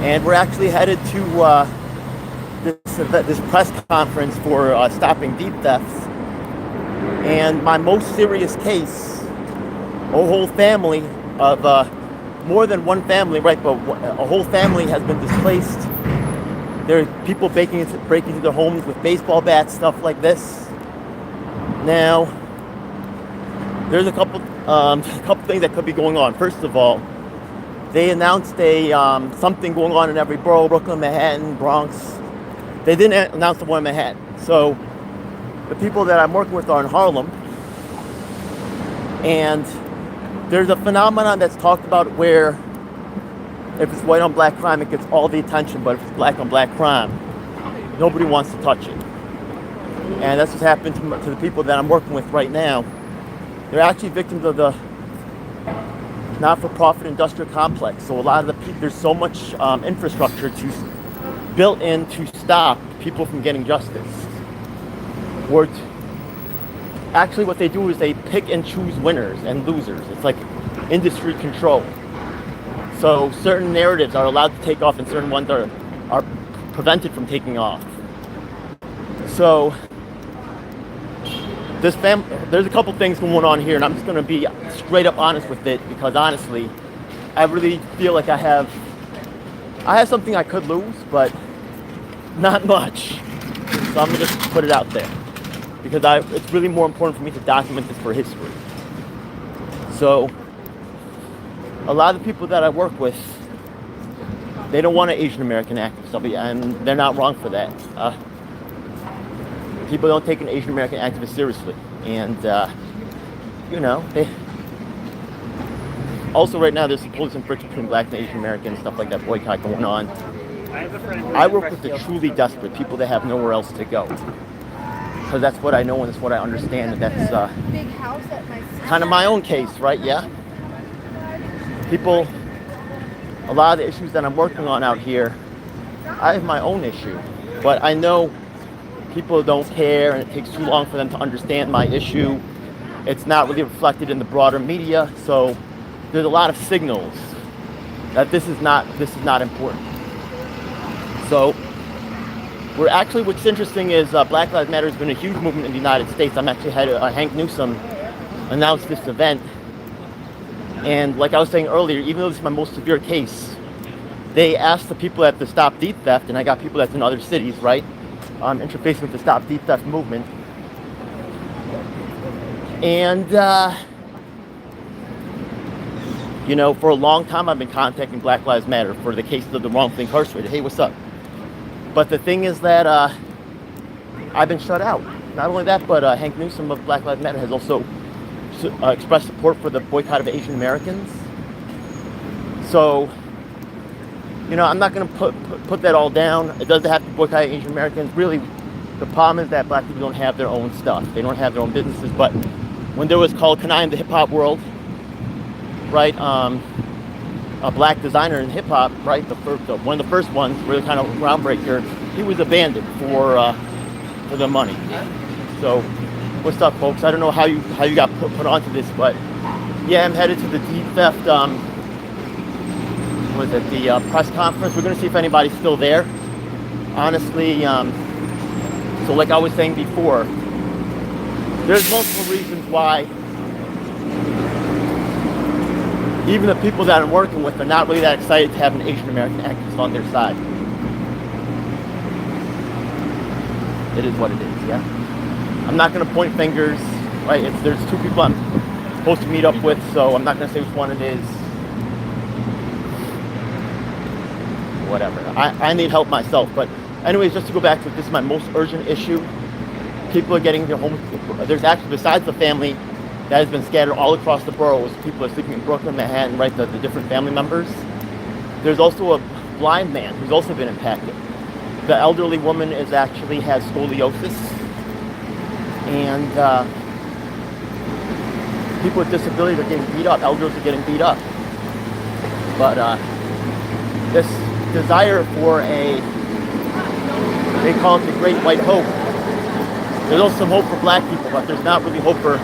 And we're actually headed to this press conference for stopping deed thefts. And my most serious case, a whole family of more than one family, right? But a whole family has been displaced. There are people breaking into their homes with baseball bats, stuff like this. Now, there's a couple things that could be going on. First of all, they announced something going on in every borough: Brooklyn, Manhattan, Bronx. They didn't announce the one in Manhattan. So the people that I'm working with are in Harlem, and there's a phenomenon that's talked about where if it's white on black crime, it gets all the attention, but if it's black on black crime, nobody wants to touch it. And that's what's happened to the people that I'm working with right now. They're actually victims of the not-for-profit industrial complex. So a lot of there's so much infrastructure built in to stop people from getting justice. Actually, what they do is they pick and choose winners and losers. It's like industry control. So certain narratives are allowed to take off and certain ones are prevented from taking off. So there's a couple things going on here, and I'm just going to be straight up honest with it, because honestly, I really feel like I have something I could lose, but not much. So I'm going to just put it out there, because it's really more important for me to document this for history. So a lot of the people that I work with, they don't want an Asian American activist, and they're not wrong for that. People don't take an Asian American activist seriously, and they also right now there's some police friction between blacks and Asian Americans, stuff like that, boycott going on. I work with the truly desperate people that have nowhere else to go, because that's what I know and that's what I understand, and that's kind of my own case, right? Yeah. A lot of the issues that I'm working on out here, I have my own issue, but I know people don't care, and it takes too long for them to understand my issue. It's not really reflected in the broader media, so there's a lot of signals that this is not important. So what's interesting is Black Lives Matter has been a huge movement in the United States. I'm actually had Hank Newsom announce this event. And like I was saying earlier, even though this is my most severe case, they asked the people at the Stop Deed Theft, and I got people that's in other cities, right? Interfacing with the Stop Deed Theft movement. And, for a long time I've been contacting Black Lives Matter for the cases of the wrongfully incarcerated. Hey, what's up? But the thing is that I've been shut out. Not only that, but Hank Newsom of Black Lives Matter has also expressed support for the boycott of Asian Americans. So, I'm not going to put that all down. It doesn't have to boycott Asian Americans. Really, the problem is that black people don't have their own stuff. They don't have their own businesses. But when there was called Kanai in the hip hop world, right, a black designer in hip hop, right, one of the first ones, really kind of groundbreaker, he was abandoned for the money. So, what's up, folks? I don't know how you got put onto this, but yeah, I'm headed to the deed theft. The press conference. We're going to see if anybody's still there. Honestly, so like I was saying before, there's multiple reasons why even the people that I'm working with are not really that excited to have an Asian American activist on their side. It is what it is, yeah? I'm not going to point fingers, right? There's two people I'm supposed to meet up with, so I'm not going to say which one it is. Whatever. I need help myself. But anyways, just to go back to this is my most urgent issue. People are getting their homes. There's actually, besides the family that has been scattered all across the boroughs, people are sleeping in Brooklyn, Manhattan, right, the different family members. There's also a blind man who's also been impacted. The elderly woman has scoliosis. And people with disabilities are getting beat up. Elders are getting beat up. But this desire for they call it the Great White Hope. There's also some hope for black people, but there's not really hope for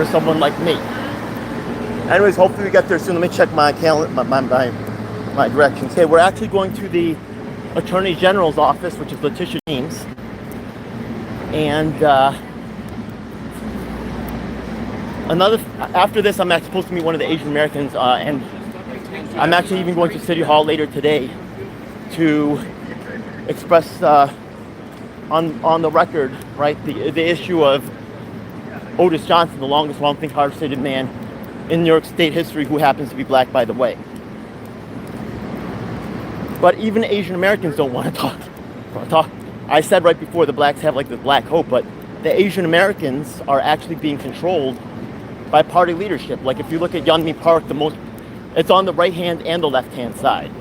someone like me. Anyways, hopefully we get there soon. Let me check my calendar, my my directions. Okay, we're actually going to the Attorney General's office, which is Letitia James. And after this, I'm actually supposed to meet one of the Asian Americans, and I'm actually even going to City Hall later today to express on the record, right, the issue of Otis Johnson, the longest wrongfully incarcerated man in New York State history, who happens to be black, by the way. But even Asian Americans don't want to talk. I said right before, the blacks have like the black hope, but the Asian Americans are actually being controlled by party leadership. Like if you look at Yeonmi Park, it's on the right hand and the left hand side.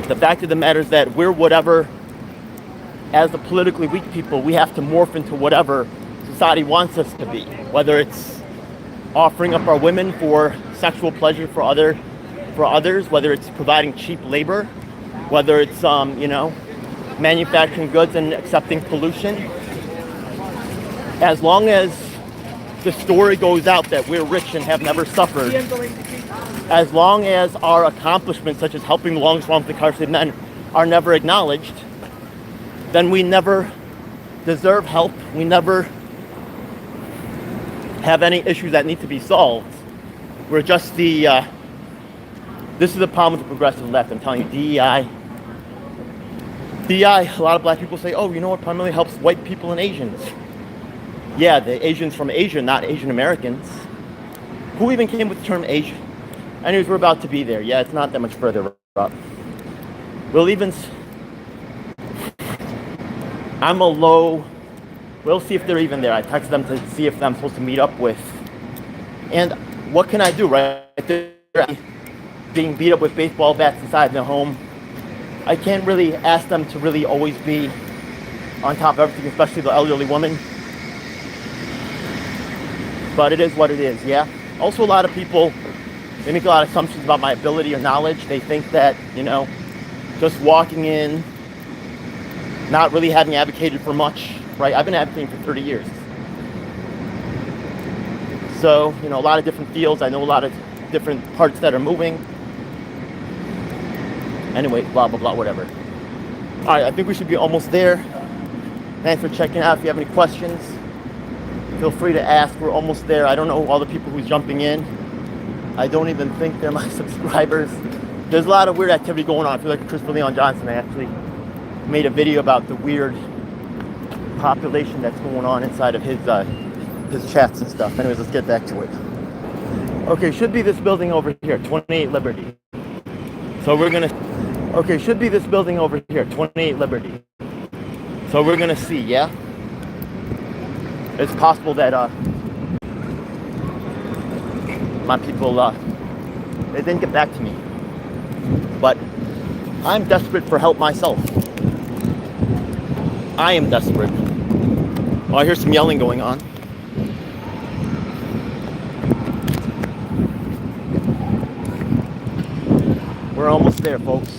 The fact of the matter is that we're whatever, as the politically weak people, we have to morph into whatever society wants us to be. Whether it's offering up our women for sexual pleasure for others, whether it's providing cheap labor, whether it's manufacturing goods and accepting pollution. As long as the story goes out that we're rich and have never suffered, as long as our accomplishments, such as helping the longest wrongfully incarcerated men, are never acknowledged, then we never deserve help. We never have any issues that need to be solved. We're just this is the problem with the progressive left. I'm telling you, DEI, a lot of black people say, oh, you know what primarily helps white people and Asians. Yeah, the Asians from Asia, not Asian Americans. Who even came with the term Asian? Anyways, we're about to be there. Yeah, it's not that much further up. We'll see if they're even there. I texted them to see if I'm supposed to meet up with. And what can I do, right? They're being beat up with baseball bats inside their home. I can't really ask them to really always be on top of everything, especially the elderly woman. But it is what it is, yeah? Also, a lot of people, they make a lot of assumptions about my ability or knowledge. They think that, just walking in, not really having advocated for much, right? I've been advocating for 30 years. So, a lot of different fields. I know a lot of different parts that are moving. Anyway, blah, blah, blah, whatever. All right, I think we should be almost there. Thanks for checking out. If you have any questions, feel free to ask. We're almost there. I don't know all the people who's jumping in. I don't even think they're my subscribers. There's a lot of weird activity going on. I feel like Christopher Leon Johnson, I actually made a video about the weird population that's going on inside of his chats and stuff. Anyways, let's get back to it. Okay, should be this building over here, 28 Liberty. So we're gonna, should be this building over here, 28 Liberty. So we're gonna see, yeah? It's possible that my people, they didn't get back to me. But I'm desperate for help myself. I am desperate. Oh, I hear some yelling going on. We're almost there, folks.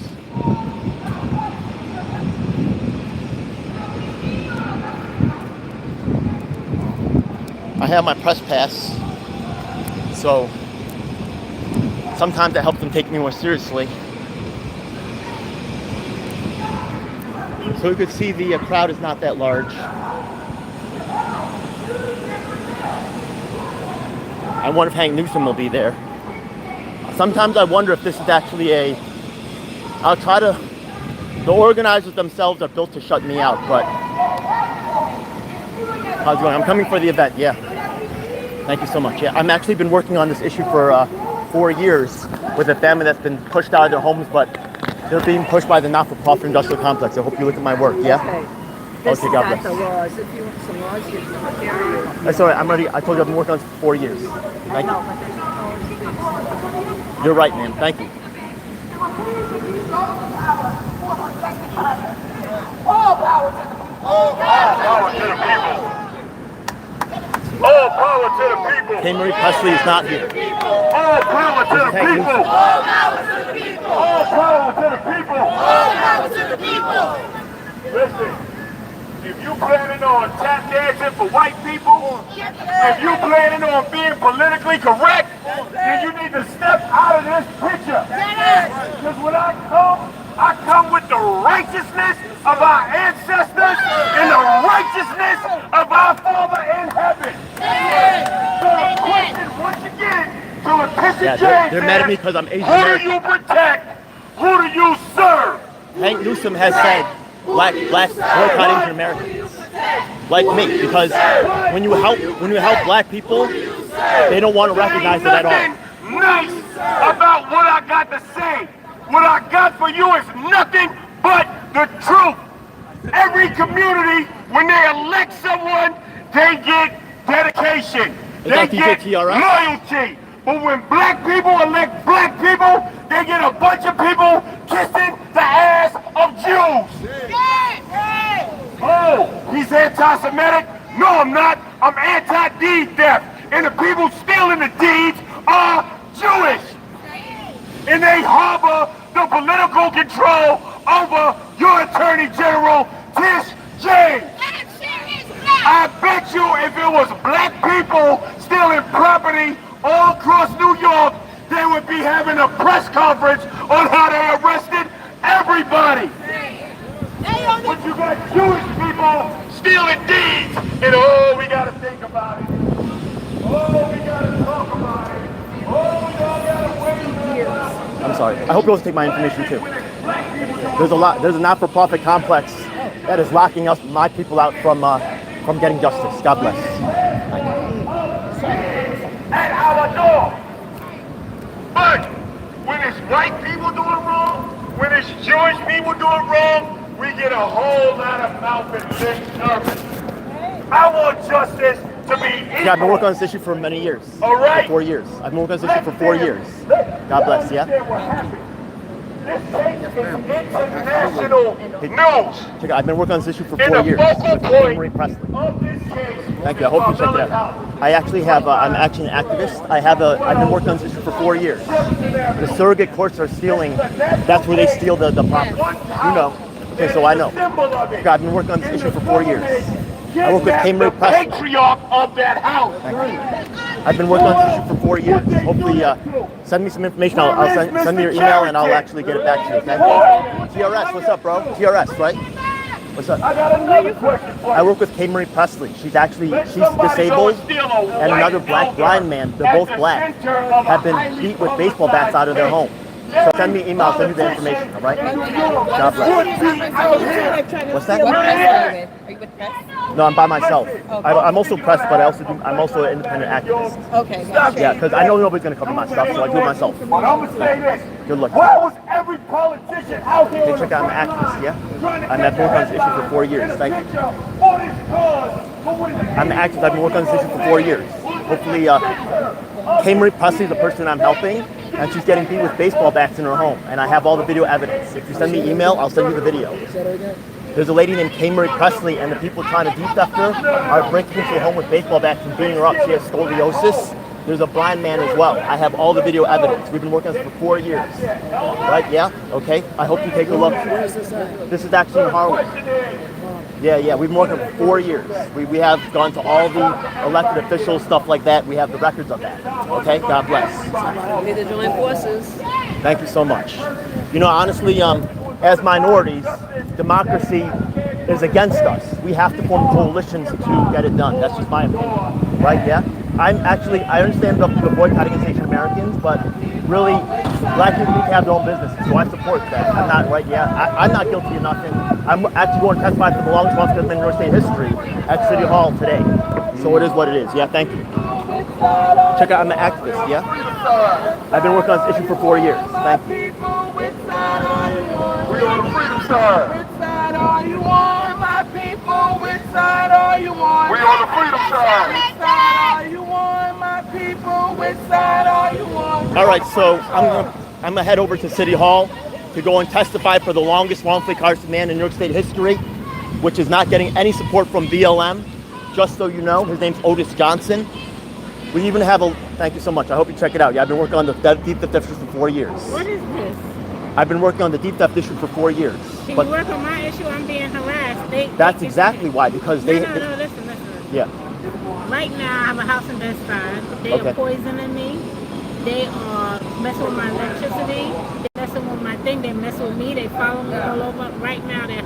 I have my press pass, so sometimes that helps them take me more seriously. So you could see the crowd is not that large. I wonder if Hank Newsom will be there. Sometimes I wonder if this is actually the organizers themselves are built to shut me out, but how's it going? I'm coming for the event, yeah. Thank you so much. Yeah, I've actually been working on this issue for 4 years with a family that's been pushed out of their homes, but they're being pushed by the not-for-profit industrial complex. I hope you look at my work, yeah? Okay. This okay, is God not bless. the laws. If you want some laws, you can carry you. That's all right. I'm ready. I told you I've been working on this for 4 years. Thank you. No, but there's always things. You're right, man. Thank you. All power to the people. All power to the people. K. Marie Presley is not here. All power to the people. All power to the people. All power to the people. All power to the people. Listen, if you planning on tapping dancing for white people, if you planning on being politically correct, then you need to step out of this picture. Because when I come with the righteousness of our ancestors and the righteousness of our Father in heaven. So the question once again to Letitia Yeah, James they're mad at me is, because I'm Asian who do American. you protect? Who do you serve? Hank Newsom has said black boycott Asian Americans, like me, because when you help black people, they don't want to recognize it at all. Nothing nice about what I got to say. What I got for you is nothing but the truth. Every community, when they elect someone, they get dedication. Is They that get TJTRS? loyalty. But when black people elect black people, they get a bunch of people kissing the ass of Jews. Oh, he's anti-Semitic? No, I'm not. I'm anti-deed theft. And the people stealing the deeds are Jewish. And they harbor the political control over your Attorney General, Tish James. I bet you if it was black people stealing property all across New York, they would be having a press conference on how they arrested everybody. But you got Jewish people stealing deeds, and oh, we gotta think about it. Oh, we gotta talk about it. Oh, we gotta wait. I'm sorry. I hope you'll take my information too. There's a not-for-profit complex that is locking us, my people, out from getting justice. God bless. At our door. But when it's white people doing wrong, when it's Jewish people doing wrong, we get a whole lot of mouth and lip service. I want justice to be equal. Yeah, I've been working on this issue for many years. All right. For 4 years. I've been working on this issue for 4 years. God bless, yeah? This case is international news. Check it out. I've been working on this issue for And 4 the years. focal With Henry point Presley. of this case. Thank you. I hope you check it out. I actually have. I'm actually an activist. I've been working on this issue for 4 years. The surrogate courts are stealing. That's where they steal the property. You know. Okay, so I know. Okay, I've been working on this issue for 4 years. I work with Henry The Presley. patriarch of that house. I've been working on this issue for 4 years. Hopefully, send me some information. I'll send me your email and I'll actually get it back to you. Okay? TRS, what's up, bro? TRS, right? What's up? I got another question for you. I work with Kay Marie Presley. She's disabled, and another black blind man. They're both black. Have been beat with baseball bats out of their home. So send me an email. I'll send you the information. All right? God bless. What's that? Are you with press? No, I'm by myself. I'm also pressed, but I'm also an independent activist. Okay. Yeah, because I know nobody's gonna cover my stuff, so I do it myself. But I'm gonna say this. Good luck. Why was every politician out here? Hey, check out, I'm an activist, yeah? I'm at work on this issue for 4 years. Thank you. I'm an activist. I've been working on this issue for 4 years. Hopefully, Kay Marie Presley is the person I'm helping, and she's getting beat with baseball bats in her home, and I have all the video evidence. If you send me an email, I'll send you the video. There's a lady named Kay Marie Presley, and the people trying to de-theft her are breaking into her home with baseball bats and beating her up. She has scoliosis. There's a blind man as well. I have all the video evidence. We've been working on this for 4 years. Right? Yeah? Okay. I hope you take a look. This is actually in Harlem. Yeah. We've been working for 4 years. We have gone to all the elected officials, stuff like that. We have the records of that. Okay? God bless. Need to join forces. Thank you so much. You know, honestly, as minorities, democracy is against us. We have to form coalitions to get it done. That's just my opinion. Right? Yeah? I understand the boycotting against Asian Americans, but really, black people need to have their own businesses, so I support that. I'm not, right? Yeah, I'm not guilty of nothing. I'm actually going to testify for the longest responsibility in New York State history at City Hall today. So it is what it is. Yeah, thank you. Check out, I'm an activist, yeah? I've been working on this issue for 4 years. Thank you. We on the freedom side. Which side are you on, my people? Which side are you on? We on the freedom side. Which side are you on, my people? Which side are you on? All right, so I'm gonna head over to City Hall to go and testify for the longest wrongfully incarcerated man in New York State history, which is not getting any support from BLM. Just so you know, his name's Otis Johnson. We even have thank you so much. I hope you check it out. Yeah, I've been working on the deep theft issue for 4 years. What is this? I've been working on the deep theft issue for 4 years. Can But you work on my issue? I'm being harassed. that's exactly why, because No, they. listen. Yeah. Right now, I have a house in Bed-Stuy. They Okay. are poisoning me. They are messing with my electricity. They're messing with my thing. They're messing with me. They follow me all over. Right now, they're